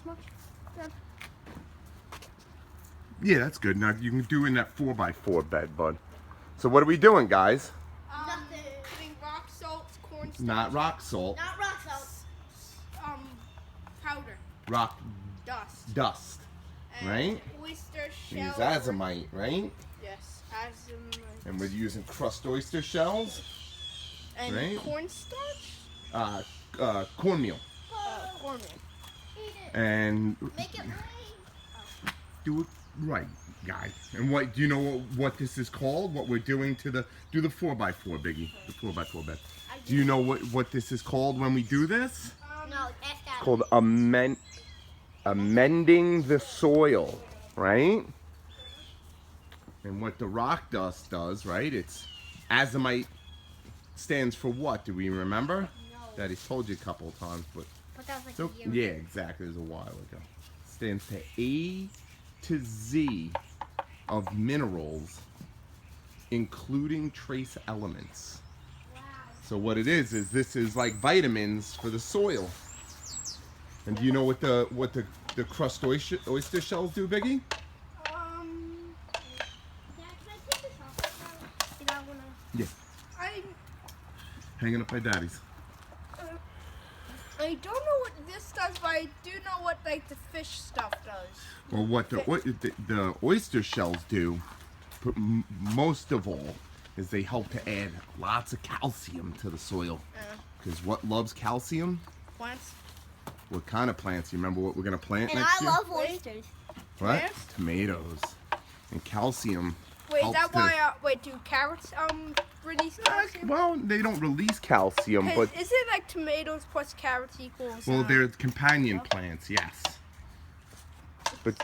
much? Dad? Yeah, that's good. Now you can do in that 4x4 bed, bud. So what are we doing, guys? Nothing. Putting rock salt, cornstarch. Not rock salt. Not rock salt. Powder. Rock dust. And Right? oyster We use shell. azomite, right? Yes, azomite. And we're using crushed oyster shells. And right? cornstarch? Cornmeal. Cornmeal. And Make it rain. do it right, guy. And what do you know what this is called? What we're doing to the 4x4, Biggie, the 4x4 bed. Do you know what this is called when we do this? No, ask Dad. It's called amending the soil, right? And what the rock dust does, right? It's azomite stands for what? Do we remember? No. Daddy's told you a couple of times, but But that was like so a year yeah, ago. exactly. It was a while ago. Stands for A to Z of minerals, including trace elements. Wow. So what it is this is like vitamins for the soil. And do you know what the crushed oyster shells do, Biggie? Dad, can I take this off? You don't wanna... Yeah, hanging up by Daddy's. I don't know what this does, but I do know what like the fish stuff does. Well, what the oyster shells do, most of all, is they help to add lots of calcium to the soil. Because what loves calcium? Plants. What kind of plants? You remember what we're gonna plant And next I year? love oysters. What? plants? Tomatoes. And calcium. Wait, is helps that to- why? Wait, do carrots release calcium? Well, they don't release calcium, but Is it like tomatoes plus carrots equals? well, they're companion plants, yes. But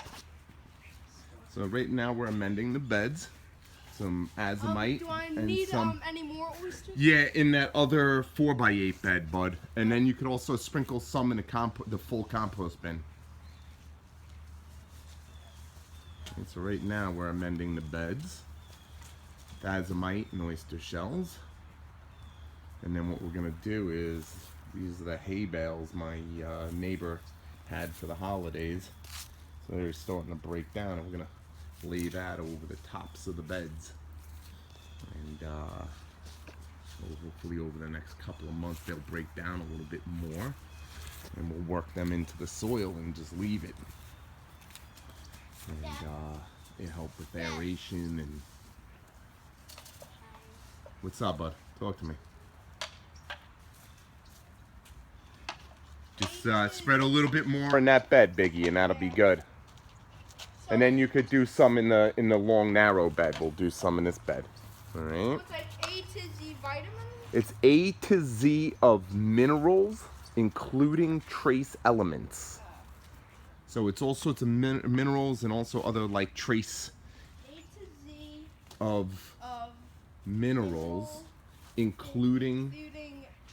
so right now we're amending the beds. Some azomite do I and need some. any more oysters? Yeah, in that other 4x8 bed, bud. And then you could also sprinkle some in the full compost bin. And so right now we're amending the beds. Azomite and oyster shells. And then what we're gonna do is, these are the hay bales my neighbor had for the holidays. So they're starting to break down, and we're gonna lay that over the tops of the beds. And so hopefully over the next couple of months they'll break down a little bit more, and we'll work them into the soil and just leave it. And it help with aeration and. What's up, bud? Talk to me. Just spread a little bit more in that bed, Biggie, and that'll be good. And then you could do some in the long narrow bed. We'll do some in this bed. All right. It's like A to Z vitamins. It's A to Z of minerals, including trace elements. So it's all sorts of minerals and also other like trace A to Z of of minerals, including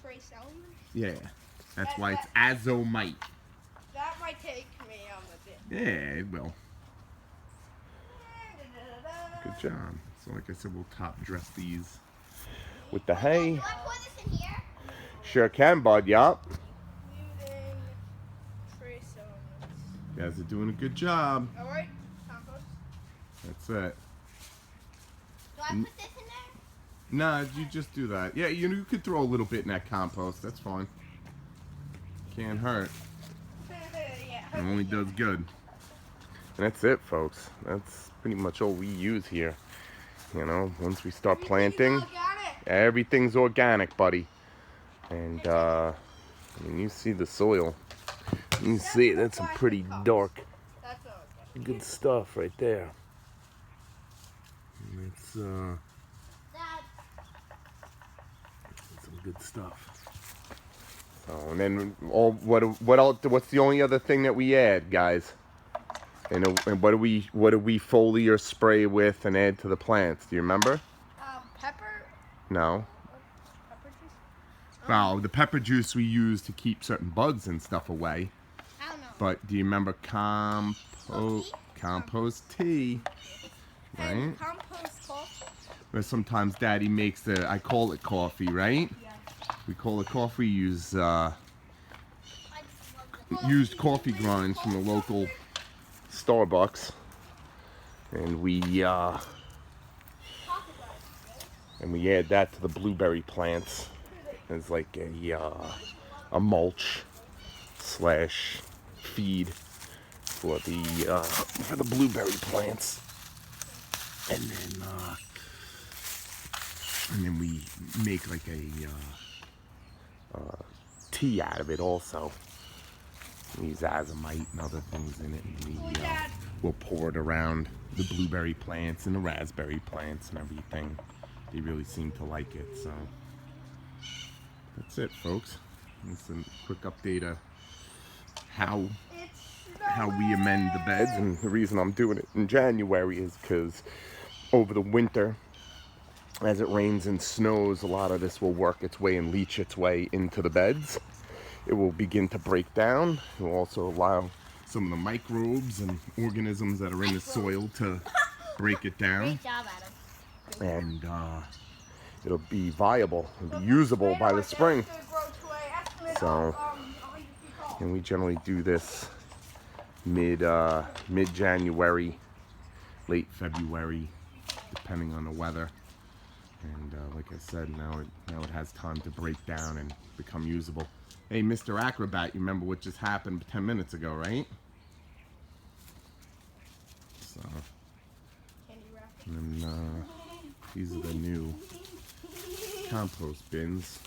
trace elements. yeah. That's why it's azomite. That might take me a bit. Yeah, it will. Good job. So like I said, we'll top dress these with the hay. Do I pour this in here? Sure can, bud. Yup. Including trace elements. You guys are doing a good job. All right, compost. That's it. Do I put this in there? Nah, you just do that. Yeah, you could throw a little bit in that compost. That's fine. Can't hurt. Yeah. It only does good. And that's it, folks. That's pretty much all we use here. You know, once we start planting, everything's organic, buddy. And I mean, you see the soil. You see it. That's some pretty dark, That's all. good stuff right there. And it's Dad, some good stuff. So, and then what else? What's the only other thing that we add, guys? And what do we foliar or spray with and add to the plants? Do you remember? Pepper. No. Pepper juice. Well, the pepper juice we use to keep certain bugs and stuff away. I don't know. But do you remember compost tea? Right? And compost coffee. Where sometimes Daddy makes I call it coffee, right? Yeah. We call it coffee. We use I just love this. used coffee grinds from the local Starbucks, and we add that to the blueberry plants as like a mulch slash feed for the blueberry plants, and then we make like a tea out of it also. We use azomite and other things in it, and we'll pour it around the blueberry plants and the raspberry plants and everything. They really seem to like it, so that's it, folks. It's a quick update of how we amend the beds, and the reason I'm doing it in January is because over the winter, as it rains and snows, a lot of this will work its way and leach its way into the beds. It will begin to break down. It will also allow some of the microbes and organisms that are in the soil to break it down. Great job, Adam. And it'll be viable, it'll be usable by the spring. So, and we generally do this mid-January, late February, depending on the weather. And like I said, now it has time to break down and become usable. Hey, Mr. Acrobat, you remember what just happened 10 minutes ago, right? So, and then these are the new compost bins.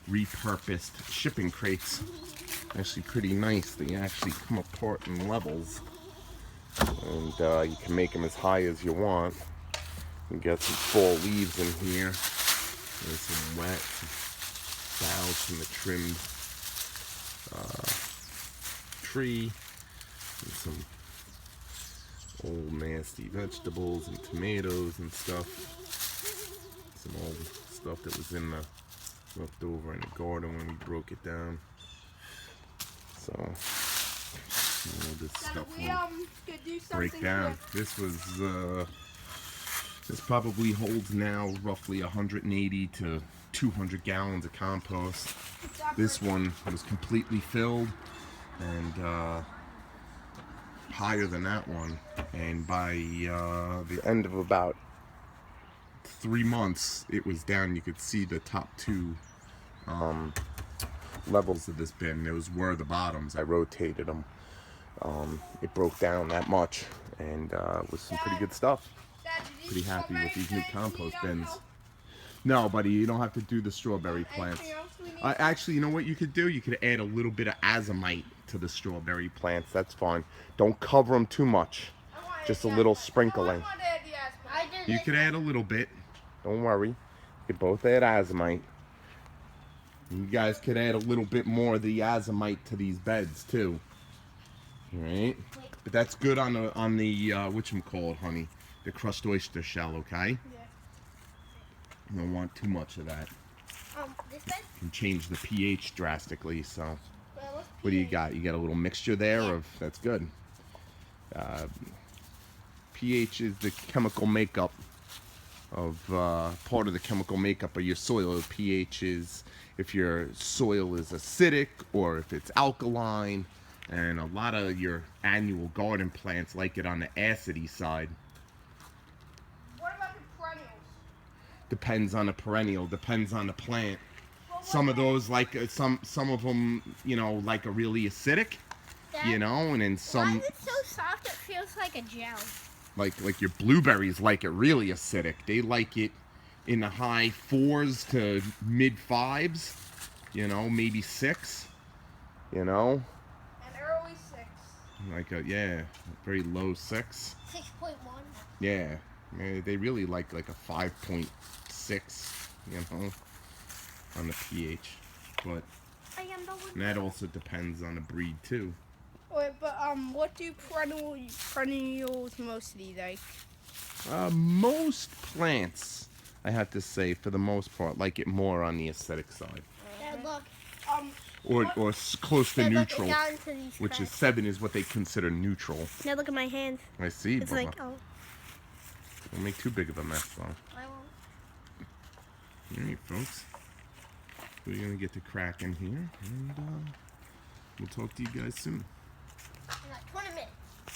Repurposed shipping crates. Actually pretty nice. They actually come apart in levels. And you can make them as high as you want. You get some fall leaves in here. There's some wet boughs from the trimmed tree. And some old nasty vegetables and tomatoes and stuff. Some old stuff that was in the left over in the garden when we broke it down. So all this stuff will break down. This was this probably holds now roughly 180 to 200 gallons of compost. This one was completely filled and higher than that one, and by the end of about 3 months it was down. You could see the top two levels of this bin. Those were the bottoms. I rotated them. It broke down that much, and was some pretty good stuff. Pretty happy with these new compost bins. No, buddy, you don't have to do the strawberry plants. Actually, you know what you could do? You could add a little bit of azomite to the strawberry plants. That's fine. Don't cover them too much. Just a little sprinkling. You could add a little bit. Don't worry. You could both add azomite. You guys could add a little bit more of the azomite to these beds too. Alright? But that's good on the whatchamacallit, honey. The crushed oyster shell, okay? Yeah. You don't want too much of that. This bed? Can change the pH drastically, so. Well, What do you got? You got a little mixture there of, that's good. pH is the chemical makeup of, part of the chemical makeup of your soil. pH is if your soil is acidic or if it's alkaline, and a lot of your annual garden plants like it on the acidy side. What about the perennials? Depends on the perennial, depends on the plant. Some of those like some of them, you know, like a really acidic, you know, and then some. Why is it so soft? It feels like a gel. Like your blueberries like it really acidic. They like it in the high 4s to mid 5s, you know, maybe 6, you know. An early 6. Like a very low 6. 6.1. Yeah, they really like a 5.6, you know, on the pH. But and that also depends on the breed too. Wait, but what do perennials mostly like? Most plants, I have to say, for the most part, like it more on the acidic side, Dad, look. or close to Dad, look, neutral, it's down into these which is cracks. 7 is what they consider neutral. Now look at my hands. I see, It's Bubba. like, oh, Don't make too big of a mess, though. I won't. All right, folks. We're gonna get to cracking here, and we'll talk to you guys soon.